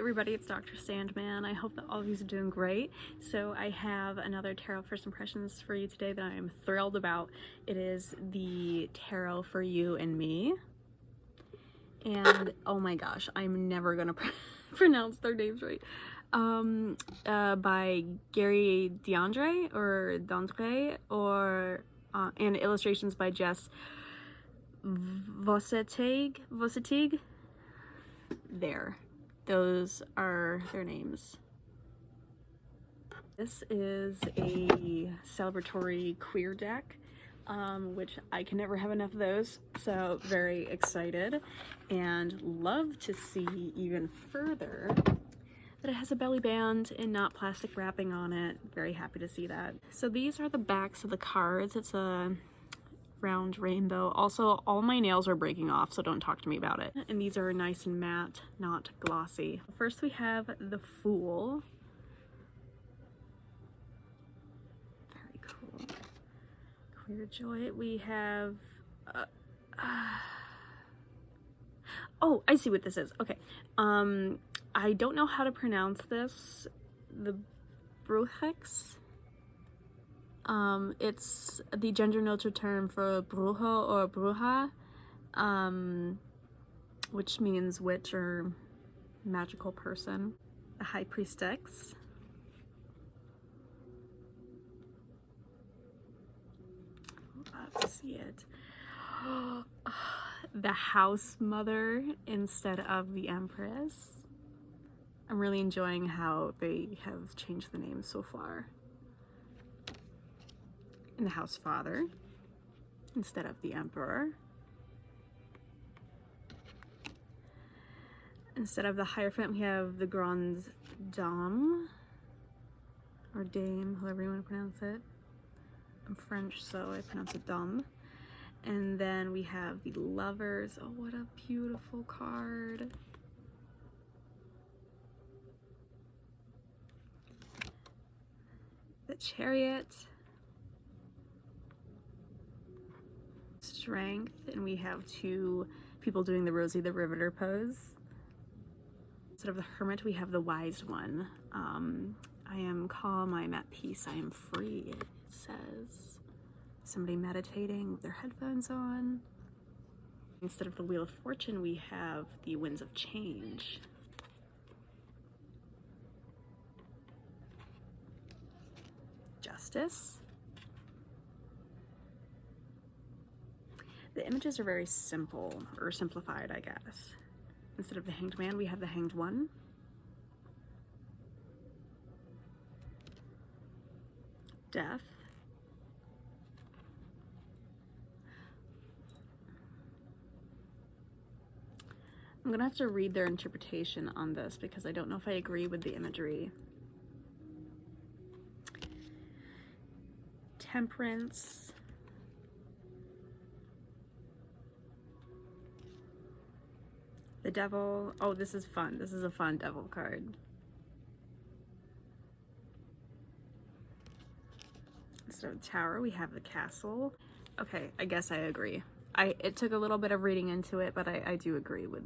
everybody, it's Dr. Sandman. I hope that all of you are doing great. So I have another Tarot First Impressions for you today that I am thrilled about. It is the Tarot for You and Me. And oh my gosh, I'm never gonna pronounce their names right. By Gary DeAndre or Dandre, or and illustrations by Jess Vosetig. There. Those are their names. This is a celebratory queer deck, which I can never have enough of those, so very excited and love to see even further that it has a belly band and not plastic wrapping on it. Very happy to see that. So these are the backs of the cards. It's a round rainbow. Also, all my nails are breaking off, so don't talk to me about it. And these are nice and matte, not glossy. First we have the Fool. Very cool. Queer Joy. We have oh, I see what this is. Okay. I don't know how to pronounce this. The Brujex. It's the gender neutral term for brujo or bruja, which means witch or magical person. The High Priestess. Love to see it. The House Mother instead of the Empress. I'm really enjoying how they have changed the name so far. And the House Father instead of the Emperor. Instead of the Hierophant, we have the Grande Dame, or Dame, however you want to pronounce it. I'm French, so I pronounce it Dame. And then we have the Lovers. Oh, what a beautiful card. The Chariot. Strength, and we have two people doing the Rosie the Riveter pose. Instead of the Hermit, we have the Wise One. I am calm, I am at peace, I am free, it says. Somebody meditating with their headphones on. Instead of the Wheel of Fortune, we have the Winds of Change. Justice. The images are very simple, or simplified, I guess. Instead of the Hanged Man, we have the Hanged One. Death. I'm gonna have to read their interpretation on this because I don't know if I agree with the imagery. Temperance. The Devil. Oh, this is fun. This is a fun Devil card. Instead of the Tower, we have the Castle. Okay, I guess I agree. It took a little bit of reading into it, but I do agree with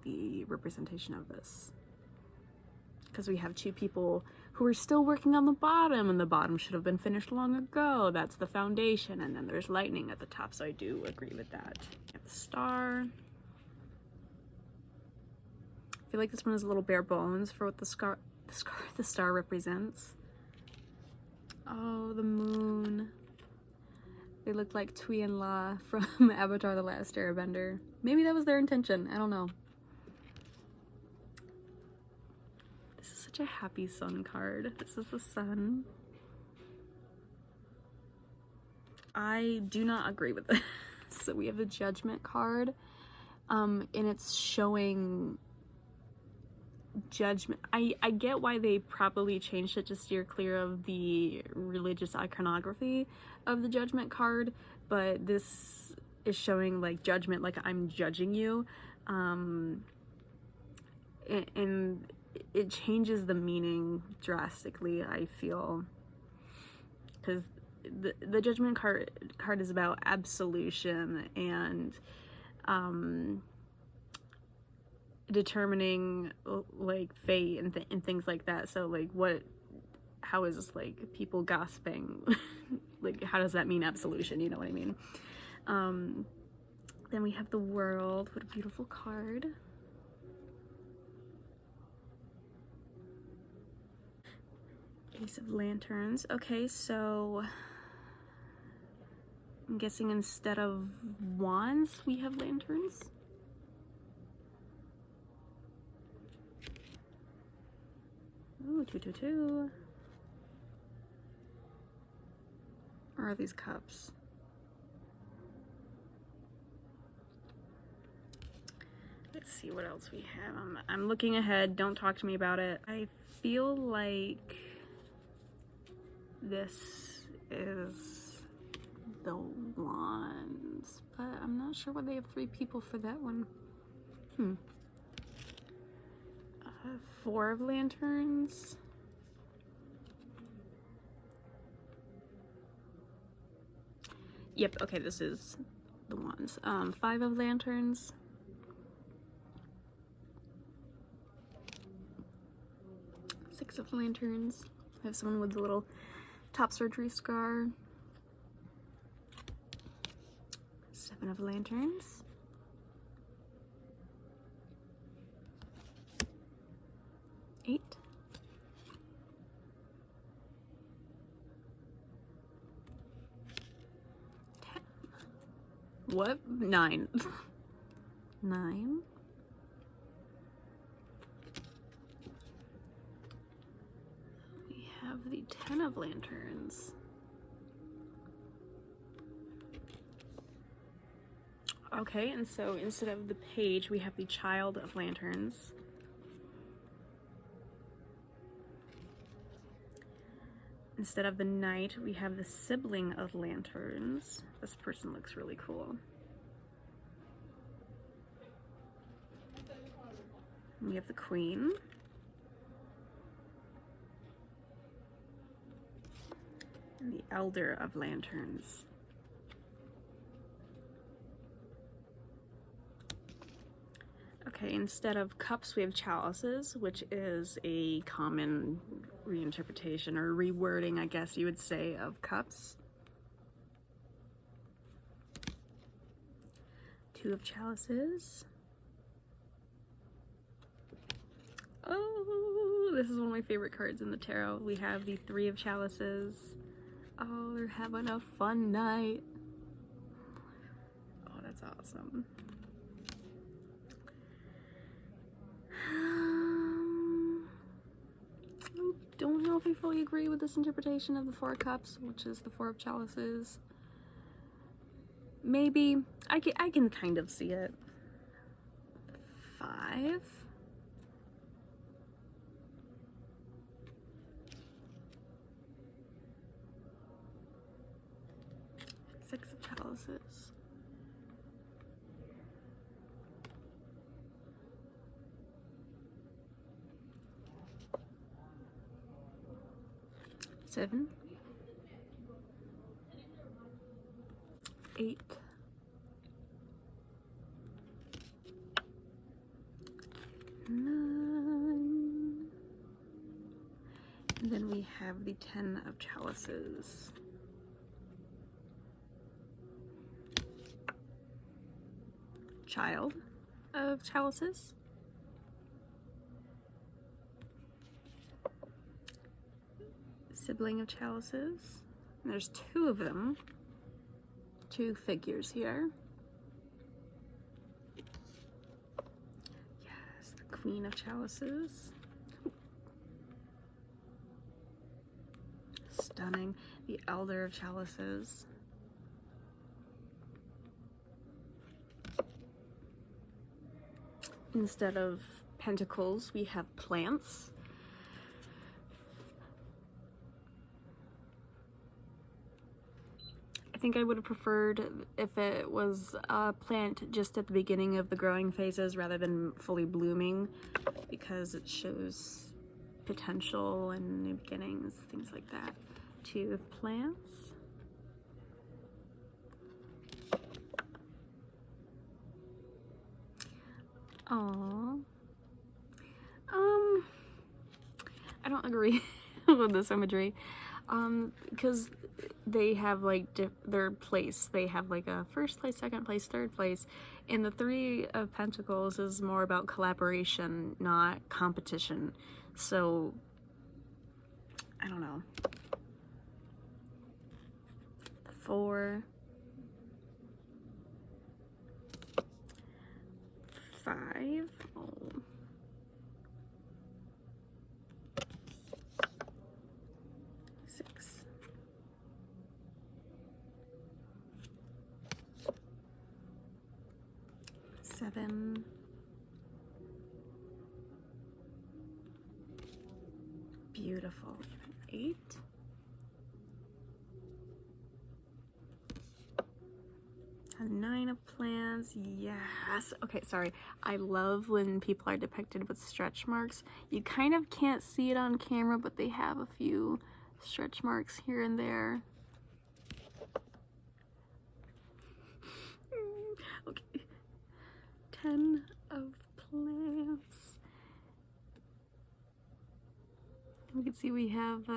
the representation of this. Because we have two people who are still working on the bottom, and the bottom should have been finished long ago. That's the foundation, and then there's lightning at the top, so I do agree with that. We have the Star. I feel like this one is a little bare bones for what the star represents. Oh, the Moon. They look like Tui and La from Avatar: The Last Airbender. Maybe that was their intention. I don't know. This is such a happy sun card. This is the sun. I do not agree with this. So we have the Judgment card, and it's showing judgment. I get why they probably changed it to steer clear of the religious iconography of the Judgment card, but this is showing like judgment, like I'm judging you, and it changes the meaning drastically, I feel, because the Judgment card is about absolution and determining like fate and things like that. So like how is this like people gossiping? Like how does that mean absolution? You know what I mean? Then we have the World. What a beautiful card. Ace of Lanterns. Okay, so I'm guessing instead of wands, we have lanterns. Ooh, 2, 2, 2. Or are these cups? Let's see what else we have. I'm looking ahead. Don't talk to me about it. I feel like this is the wands, but I'm not sure why they have 3 people for that one. 4 of lanterns. Yep, okay, this is the wands. 5 of lanterns. 6 of lanterns. I have someone with a little top surgery scar. 7 of lanterns. 8. 10. What? 9. 9. We have the 10 of lanterns. Okay, and so instead of the page, we have the Child of Lanterns. Instead of the Knight, we have the Sibling of Lanterns. This person looks really cool. We have the Queen. And the Elder of Lanterns. Okay, instead of cups, we have chalices, which is a common reinterpretation or rewording, I guess you would say, of cups. 2 of chalices. Oh, this is one of my favorite cards in the tarot. We have the 3 of chalices. Oh, we're having a fun night. Oh, that's awesome. I don't know if I fully agree with this interpretation of the 4 of cups, which is the 4 of chalices. Maybe. I can kind of see it. 5. 6 of chalices. 7. 8. 9. And then we have the 10 of chalices. Child of chalices. Sibling of chalices. And there's 2 of them. 2 figures here. Yes, the Queen of chalices. Stunning. The Elder of chalices. Instead of pentacles, we have plants. I think I would have preferred if it was a plant just at the beginning of the growing phases rather than fully blooming, because it shows potential and new beginnings, things like that. 2 of plants. Aww. don't agree with this imagery, because they have like their place. They have like a first place, second place, third place, and the Three of Pentacles is more about collaboration, not competition. So I don't know. 4, 5. Oh. 6. 7. 'Beautiful. 8. 9 of plants. Yes. Okay, sorry. I love when people are depicted with stretch marks. You kind of can't see it on camera, but they have a few stretch marks here and there. Okay. 10 of plants. We can see we have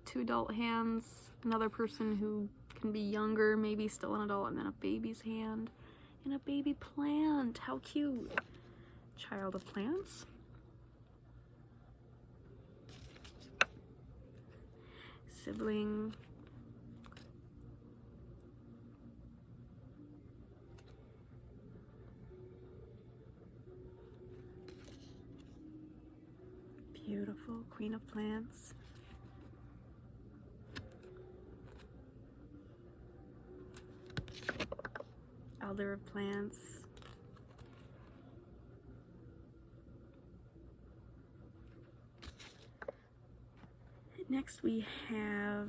2 adult hands, another person who can be younger, maybe still an adult, and then a baby's hand, and a baby plant. How cute. Child of plants. Sibling. Beautiful. Queen of plants. Elder of plants. Next we have,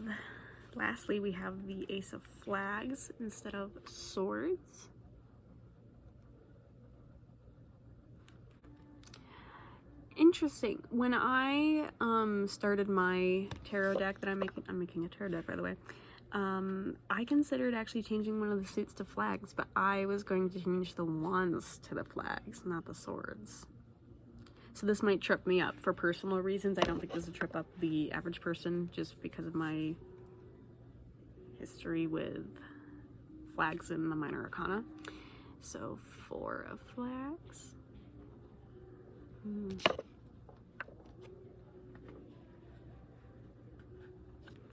lastly we have the Ace of Flags instead of swords. Interesting. When I started my tarot deck that I'm making a tarot deck, by the way. I considered actually changing one of the suits to flags, but I was going to change the wands to the flags, not the swords. So this might trip me up for personal reasons. I don't think this will trip up the average person just because of my history with flags in the minor arcana. So 4 of flags.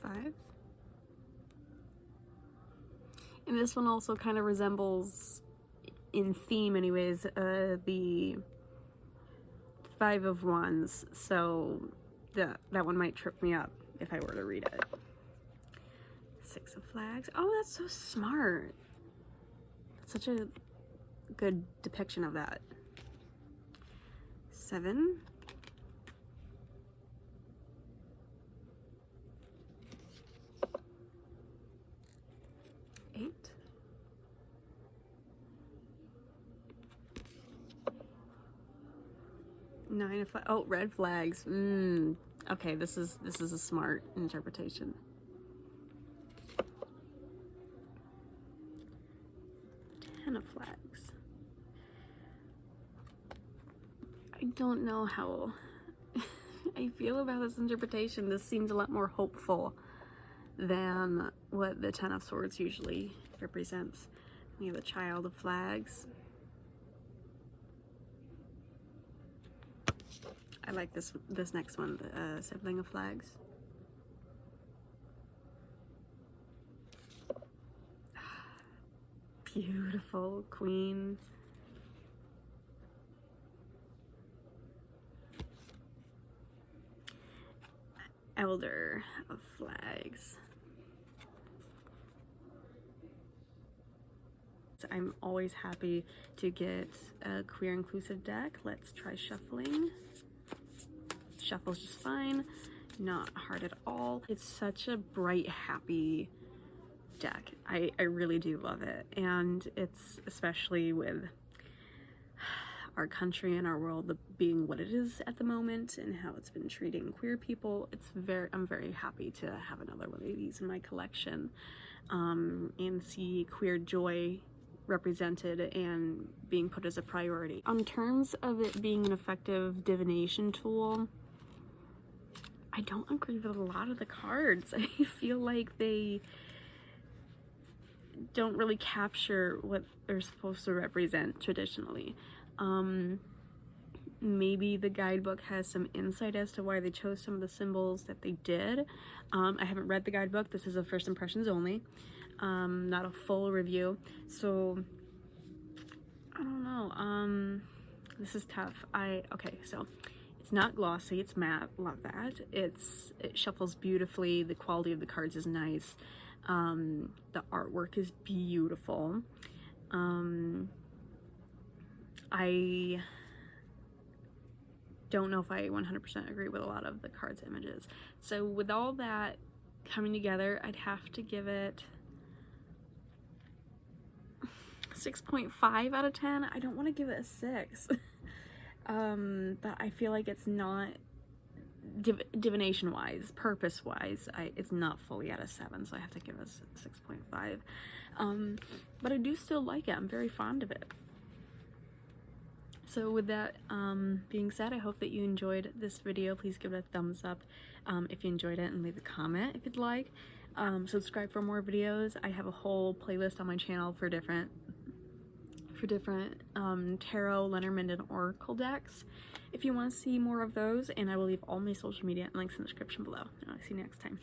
5. And this one also kind of resembles, in theme anyways, the 5 of Wands, so that one might trip me up if I were to read it. 6 of Flags. Oh, that's so smart. That's such a good depiction of that. 7. 8. 9 of flags. Oh, red flags. Okay, this is a smart interpretation. 10 of flags. I don't know how I feel about this interpretation. This seems a lot more hopeful than what the 10 of Swords usually represents. We have the Child of Flags. I like this next one, the Sibling of Flags. Beautiful Queen. Elder of Flags. So I'm always happy to get a queer inclusive deck. Let's try shuffling. Shuffle's just fine, not hard at all. It's such a bright, happy deck. I really do love it, and it's especially with our country and our world being what it is at the moment and how it's been treating queer people. I'm very happy to have another one of these in my collection, and see queer joy represented and being put as a priority. On terms of it being an effective divination tool, I don't agree with a lot of the cards. I feel like they don't really capture what they're supposed to represent traditionally. Maybe the guidebook has some insight as to why they chose some of the symbols that they did. I haven't read the guidebook. This is a first impressions only, not a full review. So I don't know. This is tough. Okay, so it's not glossy, it's matte. Love that. It shuffles beautifully. The quality of the cards is nice. The artwork is beautiful. I don't know if I 100% agree with a lot of the cards images. So with all that coming together, I'd have to give it 6.5 out of 10. I don't want to give it a 6. But I feel like it's not, divination wise, purpose wise, it's not fully at a 7, so I have to give it a 6.5. But I do still like it. I'm very fond of it. So with that being said, I hope that you enjoyed this video. Please give it a thumbs up if you enjoyed it, and leave a comment if you'd like. Subscribe for more videos. I have a whole playlist on my channel for different tarot, Lenormand, and oracle decks if you want to see more of those, and I will leave all my social media and links in the description below. And I'll see you next time.